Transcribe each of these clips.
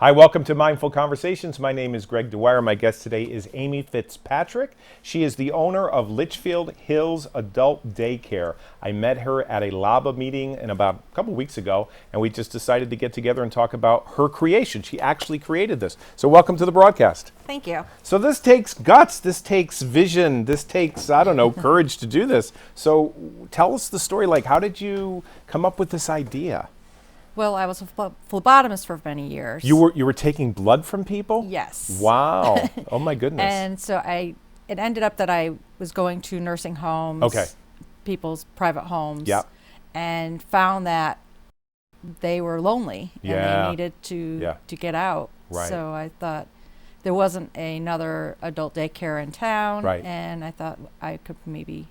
Hi, welcome to Mindful Conversations. My name is Greg Dwyer. My guest today is Amy Fitzpatrick. She is the owner of Litchfield Hills Adult Daycare. I met her at a LABA meeting about a couple weeks ago, and we just decided to get together and talk about her creation. She actually created this. So welcome to the broadcast. Thank you. So this takes guts, this takes vision, this takes, courage to do this. So tell us the story, like how did you come up with this idea? Well, I was a phlebotomist for many years. You were taking blood from people? Yes. Wow. Oh my goodness. And so it ended up that I was going to nursing homes, Okay. people's private homes, Yep. and found that they were lonely and Yeah. they needed to get out. Right. So I thought there wasn't another adult daycare in town, Right. and I thought I could maybe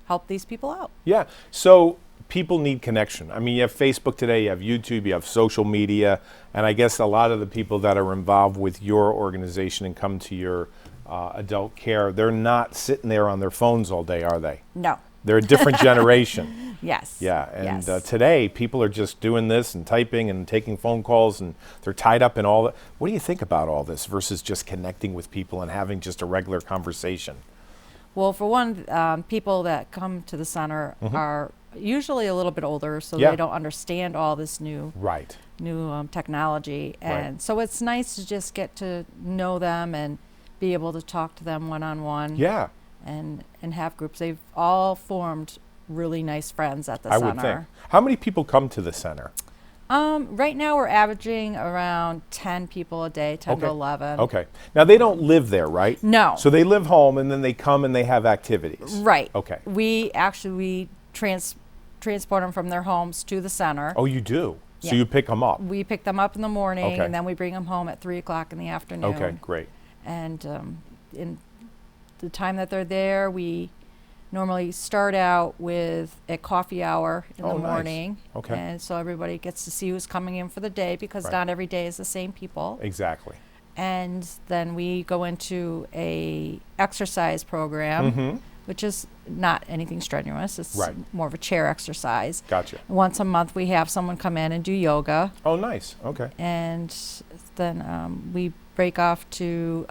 help these people out. Yeah. So people need connection. I mean, you have Facebook today, you have YouTube, you have social media, and I guess a lot of the people that are involved with your organization and come to your adult care, they're not sitting there on their phones all day, are they? No. They're a different generation. Yes. Yeah, and Yes. today people are just doing this and typing and taking phone calls, and they're tied up in all that. What do you think about all this versus just connecting with people and having just a regular conversation? Well, for one, people that come to the center are usually a little bit older, so Yeah. they don't understand all this new Right. technology, and Right. so it's nice to just get to know them and be able to talk to them one-on-one. Yeah. and have groups. They've all formed really nice friends at the I center. would think. How many people come to the center? Right now we're averaging around 10 people a day, 10 to Okay. 11. Okay. Now they don't live there, right? No. So they live home and then they come and they have activities. Right. Okay. We transport them from their homes to the center. Oh, you do? So Yeah. you pick them up? We pick them up in the morning, Okay. and then we bring them home at 3 o'clock in the afternoon. Okay, great. And in the time that they're there, we normally start out with a coffee hour in Oh, the nice. morning. Okay. And so everybody gets to see who's coming in for the day, because Right. not every day is the same people. Exactly. And then we go into a exercise program, which is not anything strenuous. It's Right. more of a chair exercise. Gotcha. Once a month, we have someone come in and do yoga. Oh, nice. Okay. And then we break off to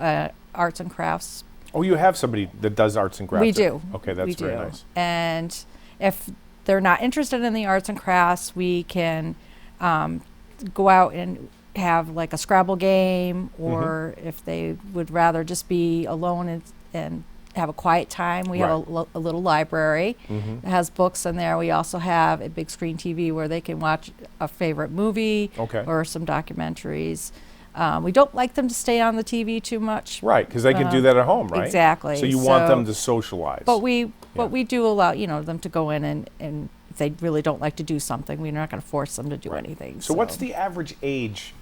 arts and crafts. Oh, you have somebody that does arts and crafts? We do. Okay, that's We very do. nice. And if they're not interested in the arts and crafts, we can go out and have like a Scrabble game, or if they would rather just be alone and have a quiet time, we have a little library that has books in there. We also have a big screen TV where they can watch a favorite movie Okay. or some documentaries. We don't like them to stay on the TV too much. Right, because they can do that at home, right? Exactly. So you want them to socialize. But we do allow them to go in and if they really don't like to do something, we're not going to force them to do anything. So what's the average age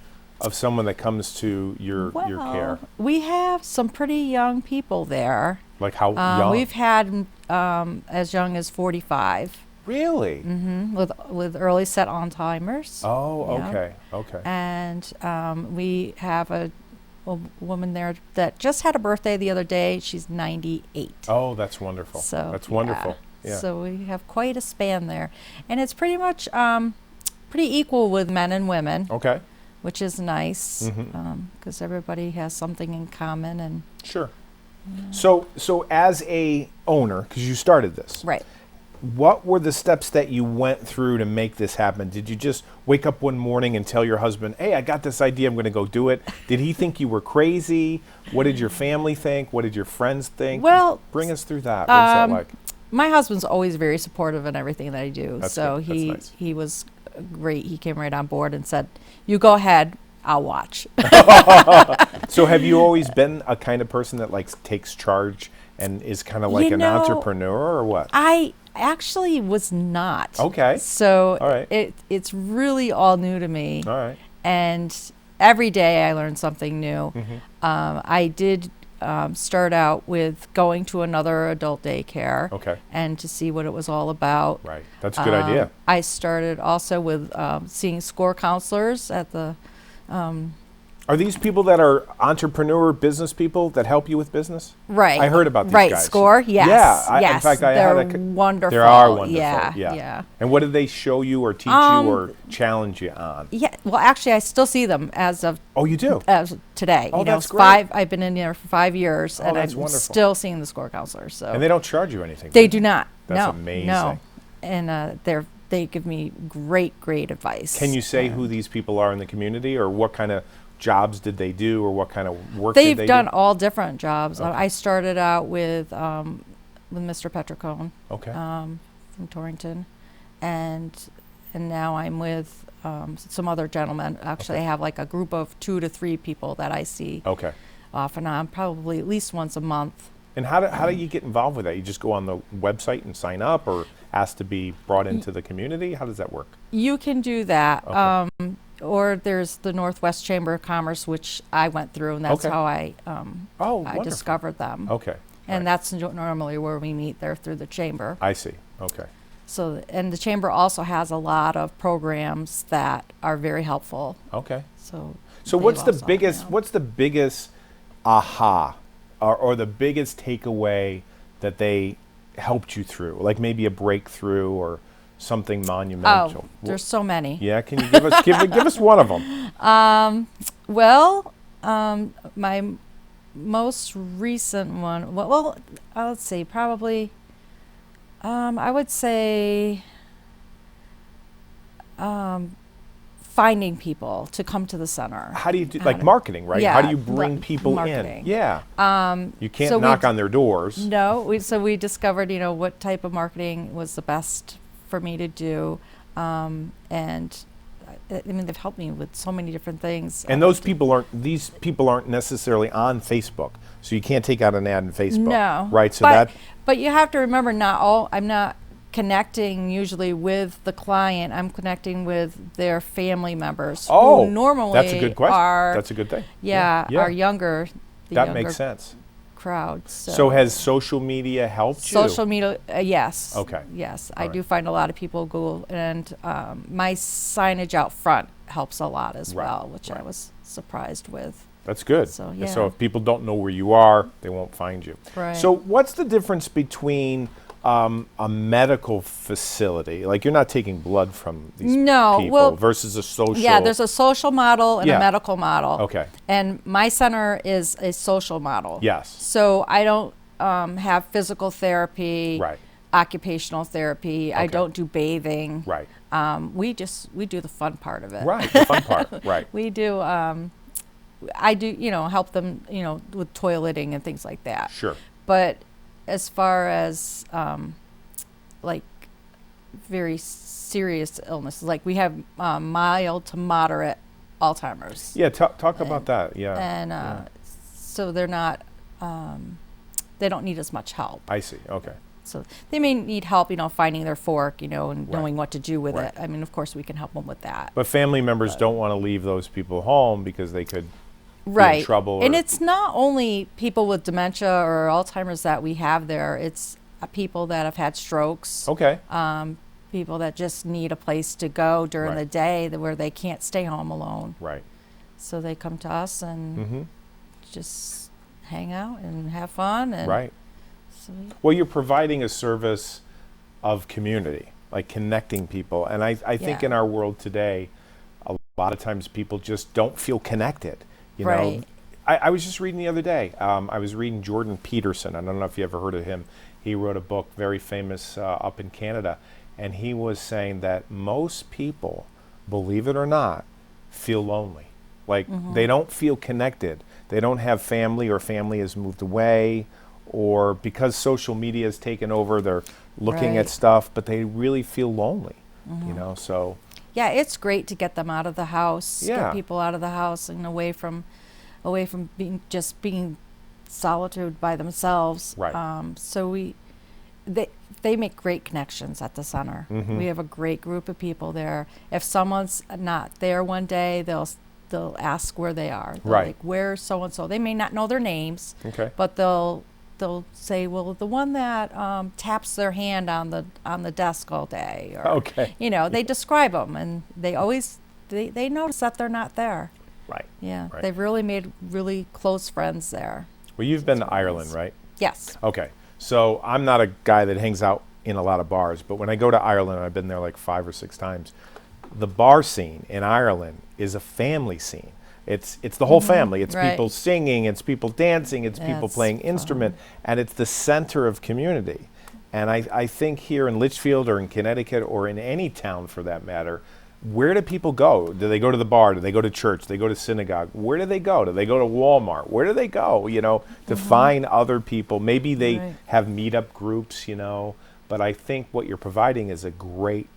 of someone that comes to your care? We have some pretty young people there. Like how young? We've had as young as 45. Really? With early set Alzheimer's. Oh, Yeah. okay, okay. And we have a woman there that just had a birthday the other day. She's 98. Oh, that's wonderful. So that's wonderful. Yeah. So we have quite a span there, and it's pretty much pretty equal with men and women, Okay. which is nice because everybody has something in common. And Sure. So as a owner, because you started this, right. what were the steps that you went through to make this happen? Did you just wake up one morning and tell your husband, hey, I got this idea, I'm going to go do it? Did he think you were crazy? What did your family think? What did your friends think? Well, bring us through that. What's that like? My husband's always very supportive in everything that I do. That's So good. That's nice. he was great. He came right on board and said, you go ahead, I'll watch. So have you always been a kind of person that takes charge and is kind of like an entrepreneur, or what? I actually was not. Okay. So All right. it's really all new to me. All right. And every day I learn something new. I did start out with going to another adult daycare Okay. and to see what it was all about. Right. That's a good idea. I started also with seeing score counselors at the Are these people that are entrepreneur business people that help you with business? Right. I heard about these right. guys. Score. Yes. Yeah. Yes. In fact, I they're had wonderful. They are wonderful. Yeah. Yeah. And what did they show you or teach you or challenge you on? Yeah. Well, actually, I still see them as of Oh, you do? as of today. Oh, you know, that's great. I've been in there for 5 years, and that's I'm wonderful. still seeing the score counselors. So And they don't charge you anything. they do not. That's no. amazing. No. And they give me great advice. Can you say who these people are in the community, or what kind of jobs did they do, or what kind of work They've did they done do? all different jobs. Okay. I started out with Mr. Petricone Okay. from Torrington, and now I'm with some other gentlemen. Actually, I have like a group of 2 to 3 people that I see Okay. off and on, probably at least once a month. And how do you get involved with that? You just go on the website and sign up, or ask to be brought into the community? How does that work? You can do that. Okay. Or there's the Northwest Chamber of Commerce, which I went through, and that's Okay. how I Wonderful. discovered them. Okay. And Right. that's normally where we meet there through the chamber. I see. Okay. So, and the chamber also has a lot of programs that are very helpful. Okay. So So they've what's the also, biggest you know. what's the biggest aha or the biggest takeaway that they helped you through? Like maybe a breakthrough or something monumental. Oh, there's so many. Yeah, can you give us give us one of them? Well, my most recent one. Well, let's see. Probably, I would say, finding people to come to the center. How do you do like marketing, right? yeah, How do you bring people marketing. in? Yeah. You can't so we knock on their doors. No, we discovered, what type of marketing was the best for me to do, and I mean they've helped me with so many different things. And these people aren't necessarily on Facebook, so you can't take out an ad in Facebook. No, Right. So but you have to remember, I'm not connecting usually with the client. I'm connecting with their family members. Who normally that's a good question. Are, That's a good thing. are younger. The That younger makes sense. crowd. So has social media helped you? Social media, yes. Okay. Yes, All I right. do find a lot of people go, and my signage out front helps a lot as Right, well, which I right. was surprised with. That's good. So, So yeah. if people don't know where you are, they won't find you. Right. So what's the difference between a medical facility, like you're not taking blood from these No, people, well, versus a social? Yeah, there's a social model and Yeah. a medical model. Okay. And my center is a social model. Yes. So I don't have physical therapy, Right. occupational therapy. I Okay. don't do bathing. Right. We do the fun part of it. Right. The fun part. Right. We do. I do, help them, with toileting and things like that. Sure. But as far as like very serious illnesses, like we have mild to moderate Alzheimer's. Yeah. Talk about that. Yeah. And yeah. so they're not, they don't need as much help. I see. Okay. So they may need help, finding their fork, and Right. knowing what to do with Right. it. I mean, of course, we can help them with that. But family members don't want to leave those people home because they could Right. be in trouble. And or- it's not only people with dementia or Alzheimer's that we have there. It's people that have had strokes. Okay. People that just need a place to go during Right. the day where they can't stay home alone. Right. So they come to us and Mm-hmm. just hang out and have fun. And Right. So, Well, you're providing a service of community, like connecting people. And I think Yeah. in our world today, a lot of times people just don't feel connected. You know, Right. I was just reading the other day. I was reading Jordan Peterson. I don't know if you ever heard of him. He wrote a book, very famous up in Canada. And he was saying that most people, believe it or not, feel lonely. Like they don't feel connected. They don't have family, or family has moved away, or because social media has taken over, they're looking at Right. stuff, but they really feel lonely. So yeah, it's great to get them out of the house. Yeah. Get people out of the house and away from being solitude by themselves. Right. So they make great connections at the center. Mm-hmm. We have a great group of people there. If someone's not there one day, they'll ask where they are. They're Right. Like, where's so and so? They may not know their names, okay. but they'll say, well, the one that taps their hand on the desk all day, or Okay. they describe them, and they always they notice that they're not there. Right. Yeah, Right. they've really made really close friends there. Well, you've been to That's really Ireland, nice. right? Yes. Okay. So I'm not a guy that hangs out in a lot of bars, but when I go to Ireland, I've been there like 5 or 6 times. The bar scene in Ireland is a family scene. It's the whole family. It's right. people singing, it's people dancing, it's people That's playing instrument, and it's the center of community. And I think here in Litchfield or in Connecticut or in any town for that matter, where do people go? Do they go to the bar? Do they go to church? Do they go to synagogue? Where do they go? Do they go to Walmart? Where do they go, to find other people? Maybe they Right. have meetup groups, but I think what you're providing is a great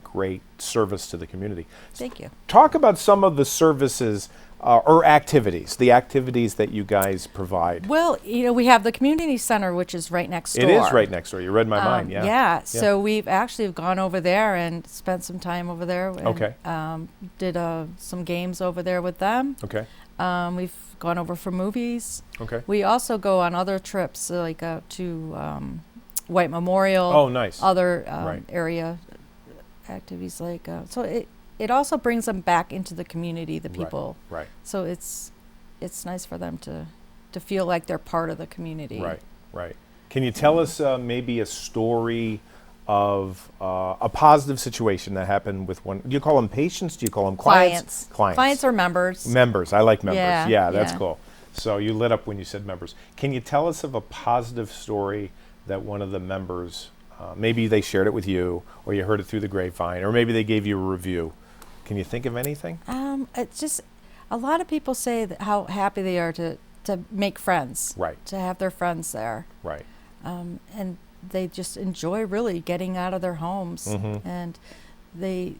service to the community. Thank you. Talk about some of the services or activities, the activities that you guys provide. Well, we have the community center, which is right next door. It is right next door. You read my mind, yeah. Yeah. So we've actually gone over there and spent some time over there. And, Okay. Did some games over there with them. Okay. We've gone over for movies. Okay. We also go on other trips, like to White Memorial. Oh, nice. Other Right. area activities like so it also brings them back into the community, the people. Right. So it's nice for them to feel like they're part of the community. Right. Right. Can you tell us maybe a story of a positive situation that happened with one? Do you call them patients? Do you call them clients? Clients or members. Members. I like members. Yeah, That's yeah. cool. So you lit up when you said members. Can you tell us of a positive story that one of the members, maybe they shared it with you, or you heard it through the grapevine, or maybe they gave you a review? Can you think of anything? It's just a lot of people say that how happy they are to make friends. Right. To have their friends there. Right. And they just enjoy really getting out of their homes. Mm-hmm. And they,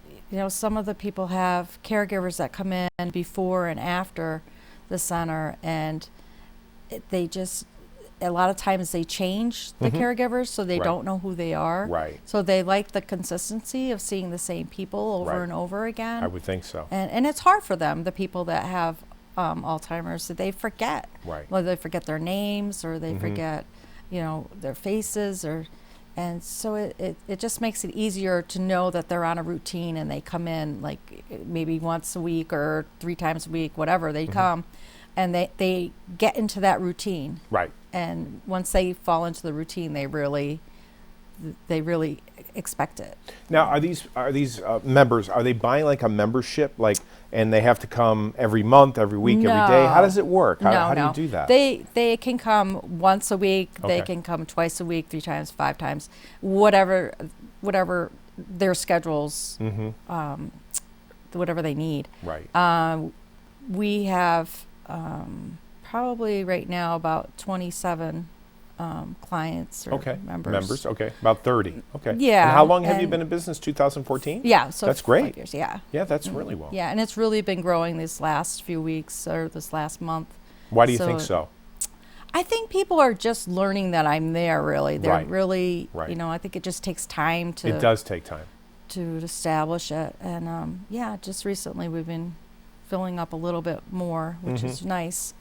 some of the people have caregivers that come in before and after the center, and they just, a lot of times they change the caregivers, so they Right. don't know who they are. Right. So they like the consistency of seeing the same people over Right. and over again. I would think so. And it's hard for them, the people that have Alzheimer's, that they forget. Right. Whether they forget their names or they forget, their faces, and so it just makes it easier to know that they're on a routine and they come in like maybe once a week or 3 times a week, whatever they come, and they get into that routine. Right. And once they fall into the routine, they really expect it. Now, are these members? Are they buying like a membership, and they have to come every month, every week, every day? How does it work? How do you do that? They can come once a week. They Okay. can come twice a week, 3 times, 5 times, whatever their schedules, whatever they need. Right. We have probably right now about 27 clients or Okay. members. Okay. About 30. Okay. Yeah, And how long have you and- been in business? 2014? Yeah, so That's 5 great. years, yeah. Yeah, that's really well. Yeah, and it's really been growing these last few weeks or this last month. Why do you think so? I think people are just learning that I'm there, really. They're Right. really, Right. I think it just takes time to It does take time. to establish it. And just recently we've been filling up a little bit more, which is nice.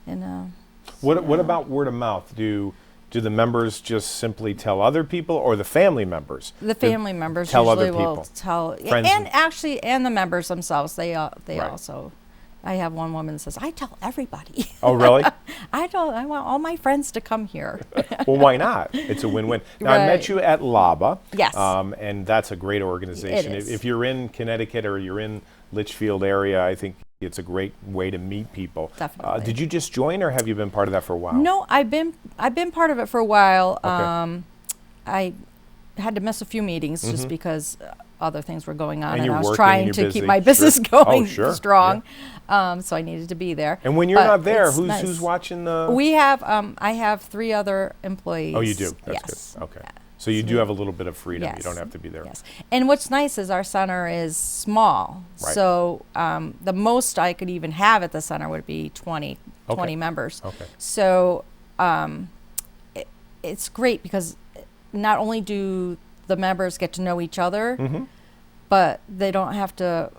And What about word of mouth? Do the members just simply tell other people, or the family members? the family members tell usually other will people. tell, Friends and and- actually, and the members themselves, they Right. also. I have one woman that says, "I tell everybody. Oh, really? I want all my friends to come here." Well, why not? It's a win-win. Now, I met Right. you at LABA. Yes. And that's a great organization. It is. If you're in Connecticut or you're in Litchfield area, I think it's a great way to meet people. Definitely. Did you just join, or have you been part of that for a while? No, I've been part of it for a while. Okay. I had to miss a few meetings just because other things were going on, And and you're I was working trying and to you're keep busy. my business Sure. going Oh, sure. strong. So I needed to be there. And when you're But not there, it's who's nice. watching the? We have I have 3 other employees. Oh, you do. That's yes. good. Okay. So you do have a little bit of freedom. You Yes. don't have to be there. Yes. And what's nice is our center is small. Right. So the most I could even have at the center would be 20 Okay. members. Okay. So it's great because not only do the members get to know each other, but they don't have to,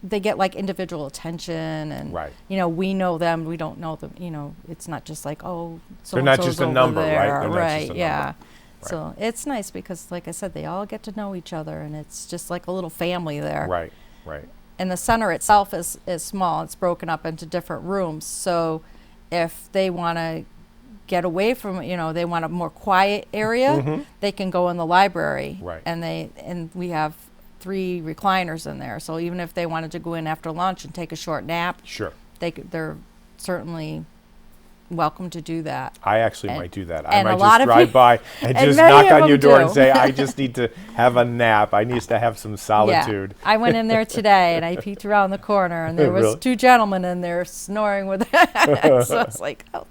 they get like individual attention, and, Right. we know them, we don't know them, it's not just like, oh, so They're not just a number, right? They're not right, just a yeah. number. So it's nice because, like I said, they all get to know each other, and it's just like a little family there. Right. Right. and the center itself is small. It's broken up into different rooms. So if they want to get away from, they want a more quiet area, they can go in the library. Right. And we have 3 recliners in there. So even if they wanted to go in after lunch and take a short nap, Sure. they're certainly welcome to do that. I actually might do that. I and might a lot just of drive peo- by and and just many knock of on your them door do. and say, I just need to have a nap. I need to have some solitude. Yeah. I went in there today and I peeked around the corner and there was Really? 2 gentlemen in there snoring with so I was like, oh,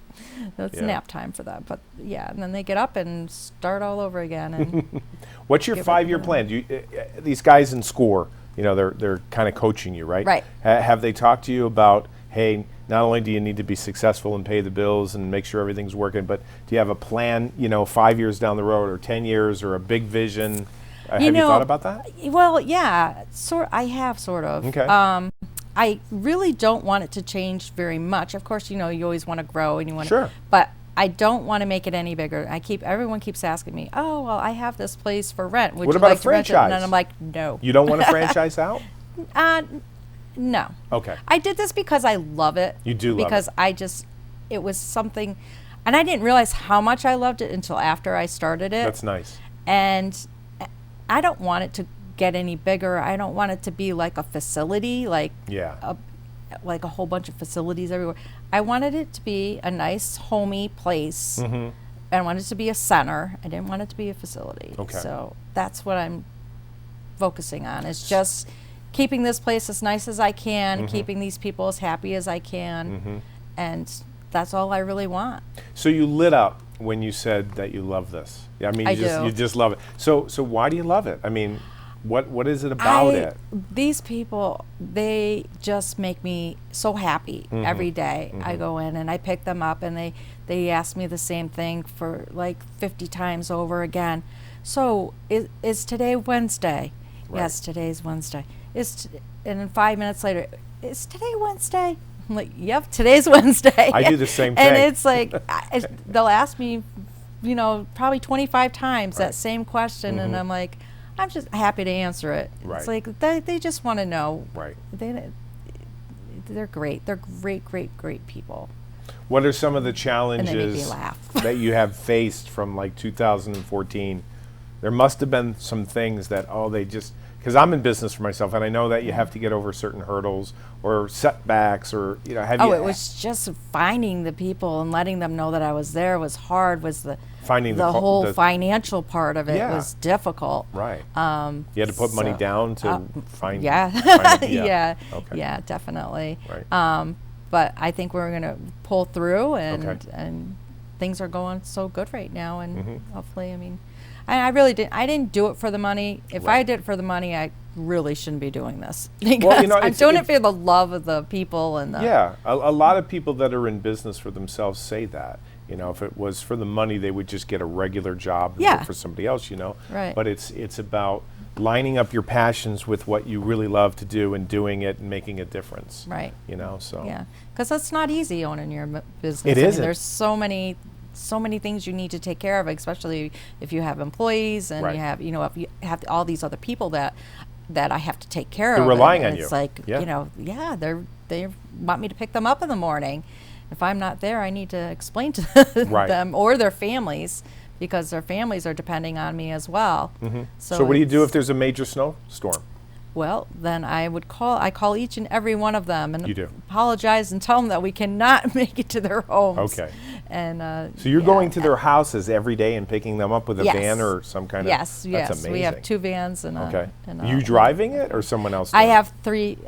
it's Yeah. nap time for them. But yeah, and then they get up and start all over again. And What's your Get ready 5-year for plan? Do you, these guys in SCORE, they're kind of coaching you, right? Right. Have they talked to you about, hey, not only do you need to be successful and pay the bills and make sure everything's working, but do you have a plan, 5 years down the road or 10 years or a big vision? Have you thought about that? Well, yeah, I have sort of. Okay. I really don't want it to change very much. Of course, you always want to grow and you want to, Sure. but I don't want to make it any bigger. Everyone keeps asking me, "Oh, well, I have this place for rent. Would What you about a like to rent it?" franchise? And I'm like, "No." You don't want to franchise out? No. Okay. I did this because I love it. You do love because it. It was something, and I didn't realize how much I loved it until after I started it. That's nice. And I don't want it to get any bigger. I don't want it to be like a facility, like Yeah. like a whole bunch of facilities everywhere. I wanted it to be a nice, homey place. I wanted it to be a center. I didn't want it to be a facility. Okay. So that's what I'm focusing on, is just keeping this place as nice as I can, keeping these people as happy as I can, and that's all I really want. So you lit up when you said that you love this. I mean, I you do. just love it. So why do you love it? I mean, what is it about it? These people, they just make me so happy every day. I go in and I pick them up and they ask me the same thing for like 50 times over again. So is today Wednesday? Right. Yes, today's Wednesday. And then 5 minutes later, is today Wednesday? I'm like, yep, today's Wednesday. I do the same And thing. it's like, they'll ask me, probably 25 times Right. that same question, and I'm like, I'm just happy to answer it. Right. It's like they just want to know. Right. They're great. They're great, great, great people. What are some of the And they make me challenges laugh. that you have faced from like 2014? There must have been some things that, because I'm in business for myself, and I know that you have to get over certain hurdles or setbacks, or have you? It was just finding the people and letting them know that I was there was hard. Was finding the whole financial part of it Yeah. was difficult. Right. You had to put money so, down to find. Yeah. find it, yeah. Okay. Yeah, definitely. Right. But I think we're going to pull through, and Okay. and things are going so good right now, and hopefully, I didn't do it for the money. If I Right. did it for the money, I really shouldn't be doing this, because Well, I'm doing it for the love of the people and the Yeah, a lot of people that are in business for themselves say that. If it was for the money, they would just get a regular job and Yeah. work for somebody else. Right. But it's about lining up your passions with what you really love to do and doing it and making a difference. Right. So. Yeah, because it's not easy owning your business. It isn't. There's so many things you need to take care of, especially if you have employees and Right. you have, if you have all these other people that I have to take care They're of. relying and on you. It's like, Yeah. they want me to pick them up in the morning. If I'm not there, I need to explain to Right. them or their families, because their families are depending on me as well. So what do you do it's- if there's a major snowstorm? Well, then I call each and every one of them and You do. apologize and tell them that we cannot make it to their homes. Okay. And So you're going to their houses every day and picking them up with a Yes. van or some kind of. Yes, That's yes. amazing. We have 2 vans and Okay. and You driving it or someone else? I doing it? have 3.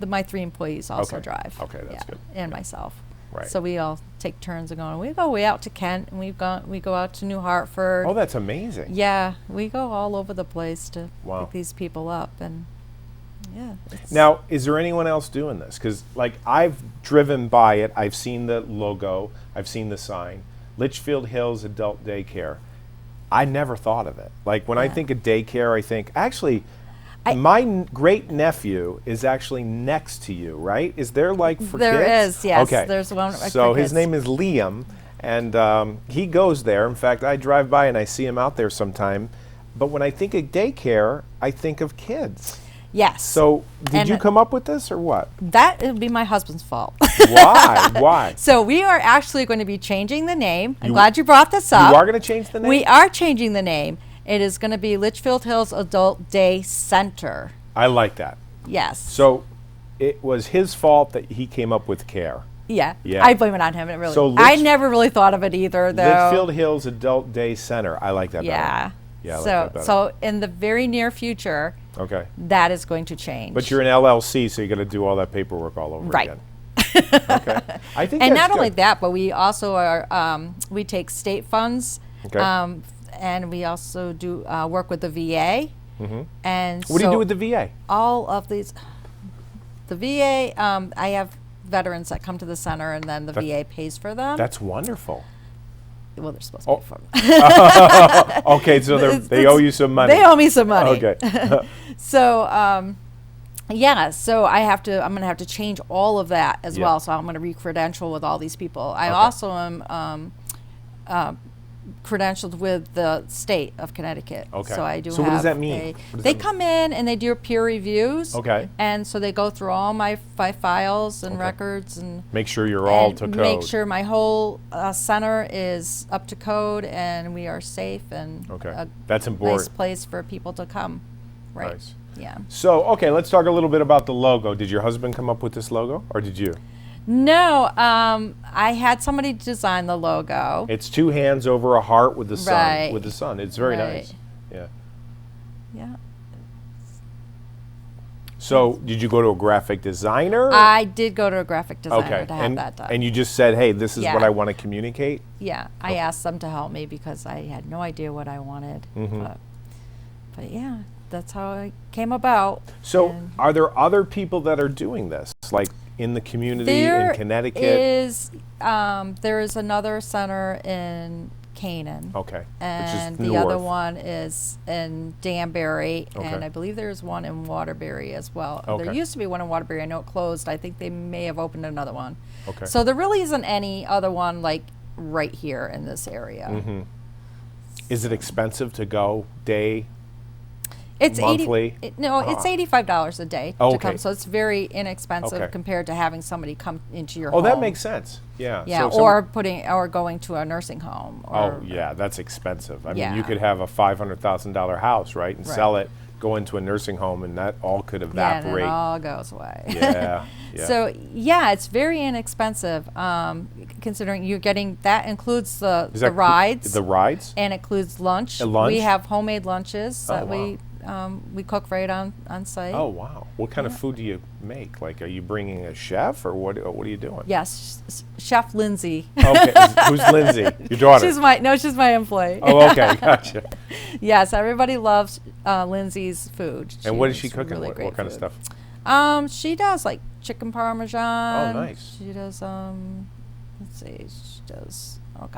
My 3 employees also Okay. drive. Okay, that's good. And myself. Right. So we all take turns of going. We go way out to Kent, and we go out to New Hartford. Oh, that's amazing. Yeah, we go all over the place to Wow. pick these people up, and yeah. Now, is there anyone else doing this? Because, I've driven by it. I've seen the logo. I've seen the sign. Litchfield Hills Adult Daycare. I never thought of it. When I think of daycare, I think, actually, my great nephew is actually next to you, right? Is there for kids? There is, yes. Okay. There's one So for his kids. name is Liam, and he goes there. In fact, I drive by and I see him out there sometime. But when I think of daycare, I think of kids. Yes. So did And you come up with this or what? that would be my husband's fault. Why? Why? So we are actually going to be changing the name. I'm You- glad you brought this up. You are going to change the name? We are changing the name. It is going to be Litchfield Hills Adult Day Center. I like that. Yes. So it was his fault that he came up with CARE. Yeah. Yeah. I blame it on him. It really. So I never really thought of it either, though. Litchfield Hills Adult Day Center. I like that Yeah. better. Yeah, I like so that better. so in the very near future, Okay. that is going to change. But you're an LLC, so you got to do all that paperwork all over Right. again. Okay. I think and that's not only good. that, but we also are we take state funds, Okay. and we also do work with the VA. Mm-hmm. And What do you so do with the VA? all of these, the VA, I have veterans that come to the center, and then the VA pays for them. That's wonderful. Well, they're supposed Oh. to pay for them. Okay, so they owe you some money. They owe me some money. Okay. So, yeah, so I'm going to have to change all of that as Yeah. well. So I'm going to re-credential with all these people. I Okay. also am credentialed with the state of Connecticut. Okay. So I do So have what does that mean? a- What does they that mean? come in and they do peer reviews. Okay. And so they go through all my files and Okay. records and Make sure you're all and to code. make sure my whole center is up to code and we are safe and Okay. a That's nice important. place for people to come. Right. Nice. Yeah. So, okay, let's talk a little bit about the logo. Did your husband come up with this logo, or did you? No, I had somebody design the logo. It's two hands over a heart with the sun. Right. With the sun. It's very Right. nice. Yeah. Yeah. So, did you go to a graphic designer? I did go to a graphic designer okay. to have that done. And you just said, hey, this is Yeah. what I want to communicate? Yeah, I asked them to help me because I had no idea what I wanted. Mm-hmm. But yeah, that's how it came about. So, And are there other people that are doing this, like in the community there in Connecticut? there is another center in Canaan. Okay. And Which is the other north. one is in Danbury, Okay. and I believe there's one in Waterbury as well. There Okay. used to be one in Waterbury. I know it closed. I think they may have opened another one. Okay. So there really isn't any other one like right here in this area. Mm-hmm. Is it expensive to go day? It's Monthly? it's $85 a day Oh, to okay. come. So it's very inexpensive Okay. compared to having somebody come into your Oh, home. that makes sense. Yeah. Yeah, So or going to a nursing home. Or, oh, yeah, that's expensive. I mean, you Yeah. could have a $500,000 house, right, and Right. sell it, go into a nursing home, and that all could Yeah, and evaporate. it all goes away. Yeah, yeah. So yeah, it's very inexpensive. Considering you're getting that includes the Is that rides The rides? and includes lunch. A lunch? We have homemade lunches Oh, that wow. we cook right on site. Oh, wow. What kind of food do you make? Like, are you bringing a chef, or what are you doing? Yes, Chef Lindsay. Okay. Who's Lindsay? Your daughter? she's my employee. Oh, okay. Gotcha. Yes, everybody loves Lindsay's food. And what is she makes cooking? really What great kind of food. stuff? She does like chicken parmesan. Oh, nice. She does let's see, she does all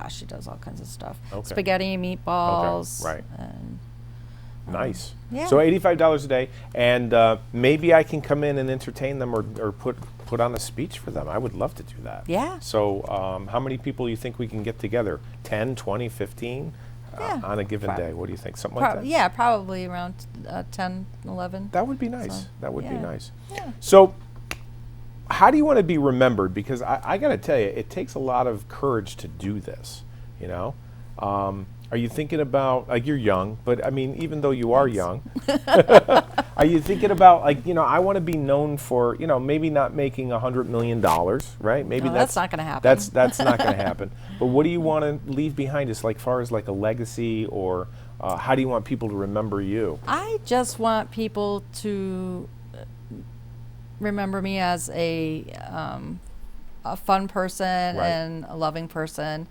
kinds of stuff. Okay. Spaghetti and meatballs. right. And Nice. yeah. So $85 a day, and maybe I can come in and entertain them, or put on a speech for them. I would love to do that. Yeah. So how many people do you think we can get together? 10, 20, 15 Yeah. on a given day? What do you think? Something like that? Yeah, probably around 10, 11. That would be nice. So, That would be yeah. nice. Yeah. So how do you want to be remembered? Because I got to tell you, it takes a lot of courage to do this, you know? Are you thinking about, like, you're young, but I mean, even though you are young, are you thinking about, like, I want to be known for, maybe not making $100 million, right? Maybe No, that's not gonna happen. That's not going to happen. But what do you want to leave behind us, like, far as like a legacy, or how do you want people to remember you? I just want people to remember me as a fun person Right. and a loving person.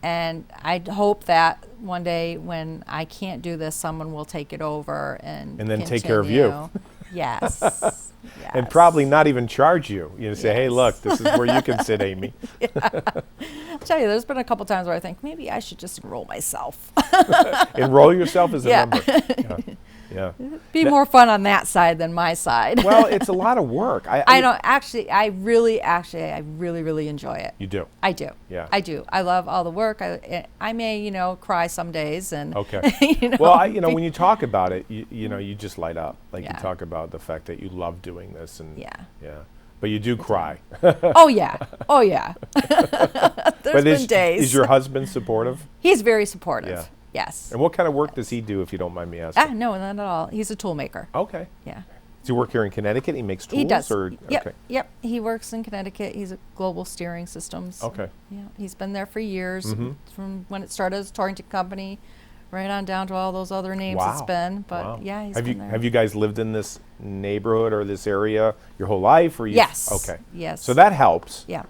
And I hope that one day when I can't do this, someone will take it over and then take care of you. continue. Yes. Yes. And probably not even charge you. Say, hey, Yes. look, this is where you can sit, Amy. I'll tell you, there's been a couple times where I think maybe I should just enroll myself. Enroll yourself as a Yeah. member. Yeah. Yeah. Be more fun on that side than my side. Well, it's a lot of work. I don't actually. I really enjoy it. You do. I do. Yeah. I do. I love all the work. I may, cry some days, and Okay. you know. Well, when you talk about it, you just light up. Like Yeah. you talk about the fact that you love doing this, and Yeah. but you do cry. Oh yeah. Oh yeah. There's been days. Is your husband supportive? He's very supportive. Yeah. Yes. And what kind of work does he do, if you don't mind me asking? No, not at all. He's a tool maker. Okay. Yeah. Does he work here in Connecticut? He makes tools? He does. Or, Yep. Okay. Yep. He works in Connecticut. He's at Global Steering Systems. Okay. Yeah. He's been there for years, Mhm. from when it started as Torrington Company, right on down to all those other names it's Wow. been. But Wow. yeah, he's have been you there. have you guys lived in this neighborhood or this area your whole life, or you? Yes. Okay. Yes. So that helps. Yeah.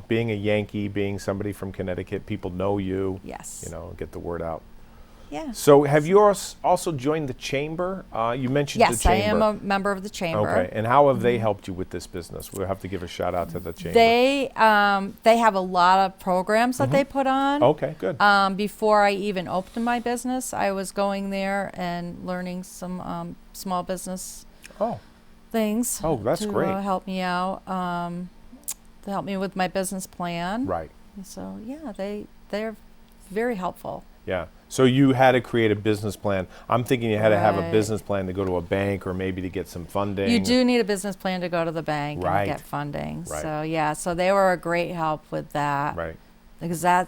Being a Yankee, being somebody from Connecticut, people know you. Yes. Get the word out. Yeah. So have you also joined the chamber? You mentioned the Yes, I chamber. am a member of the chamber. Okay. And how have they helped you with this business? We'll have to give a shout out to the chamber. They have a lot of programs that they put on. Okay. Good. Before I even opened my business, I was going there and learning some small business Oh. things. Oh, that's to, great. help me out. To help me with my business plan. Right. So yeah, they're very helpful. Yeah. So you had to create a business plan. I'm thinking you had to have a Right. business plan to go to a bank or maybe to get some funding. You do need a business plan to go to the bank Right. and get funding. Right. So yeah, so they were a great help with that. Right. Because that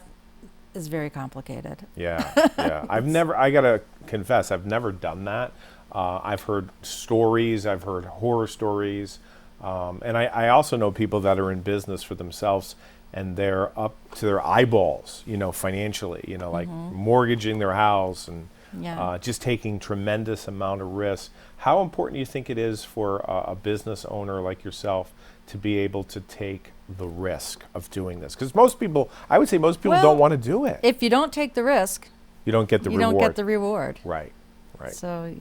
is very complicated. Yeah. Yeah. I gotta confess, I've never done that. I've heard stories. I've heard horror stories. And I also know people that are in business for themselves, and they're up to their eyeballs, financially, like mortgaging their house and Yeah. just taking tremendous amount of risk. How important do you think it is for a business owner like yourself to be able to take the risk of doing this? Because I would say most people Well, don't want to do it. If you don't take the risk, You don't get the you reward. don't get the reward. Right. Right. So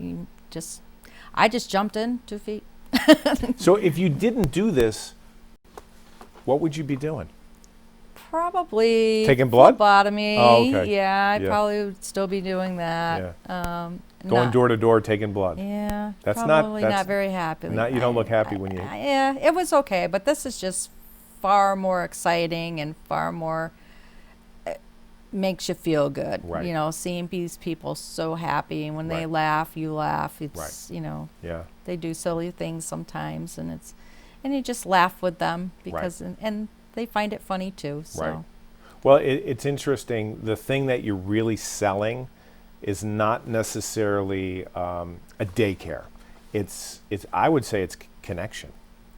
I just jumped in 2 feet. So if you didn't do this, what would you be doing? Probably Taking blood? phlebotomy. Oh, okay. Yeah, I Yeah. probably would still be doing that. Going Not- door to door taking blood. Yeah, That's probably that's not very happy. you don't look happy when you. Yeah, it was okay, but this is just far more exciting and far more makes you feel good. Right. Seeing these people so happy, and when they Right. laugh, you laugh. It's Right. Yeah. they do silly things sometimes, and you just laugh with them because and they find it funny too. So. Right. Well, it's interesting. The thing that you're really selling is not necessarily a daycare. It's I would say it's connection.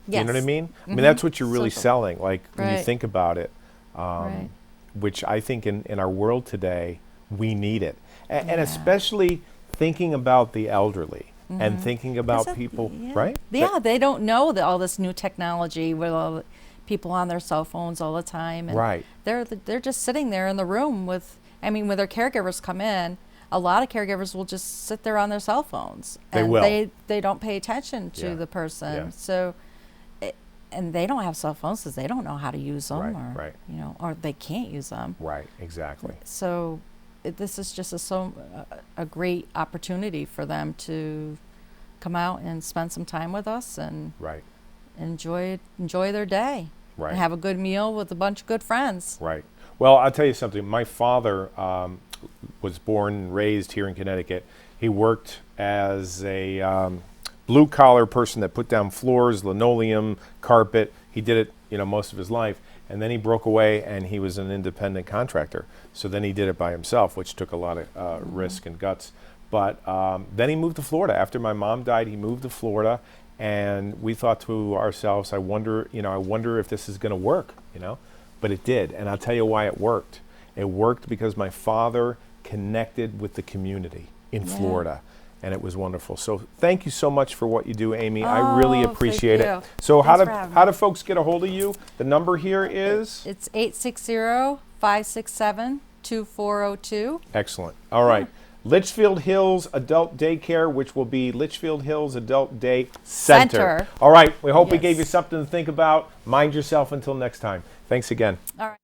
Yes. You know what I mean? I mean, Mhm. that's what you're really Social. selling. Like when you Right. think about it, Right. which I think in our world today, we need it. And Yeah. especially thinking about the elderly and thinking about Is it- people, yeah. right? Yeah, they don't know all this new technology with all the people on their cell phones all the time. And Right. They're just sitting there in the room when their caregivers come in, a lot of caregivers will just sit there on their cell phones. They and will. They don't pay attention to Yeah. the person. Yeah. So, and they don't have cell phones because they don't know how to use them, Right, right. or they can't use them. Right, exactly. So this is just a great opportunity for them to come out and spend some time with us and Right, enjoy their day. right. And have a good meal with a bunch of good friends. Right. Well, I'll tell you something. My father was born and raised here in Connecticut. He worked as a blue-collar person that put down floors, linoleum, carpet. He did it, most of his life. And then he broke away, and he was an independent contractor. So then he did it by himself, which took a lot of risk and guts. But then he moved to Florida. After my mom died, he moved to Florida. And we thought to ourselves, I wonder if this is going to work, But it did. And I'll tell you why it worked. It worked because my father connected with the community in Florida. And it was wonderful. So thank you so much for what you do, Amy. I really Oh, appreciate thank it. you. So Thanks for having how me. do folks get a hold of you? The number here is? It's 860-567-2402. Excellent. All right. Litchfield Hills Adult Daycare, which will be Litchfield Hills Adult Day Center. Center. All right. We hope we Yes. gave you something to think about. Mind yourself until next time. Thanks again. All right.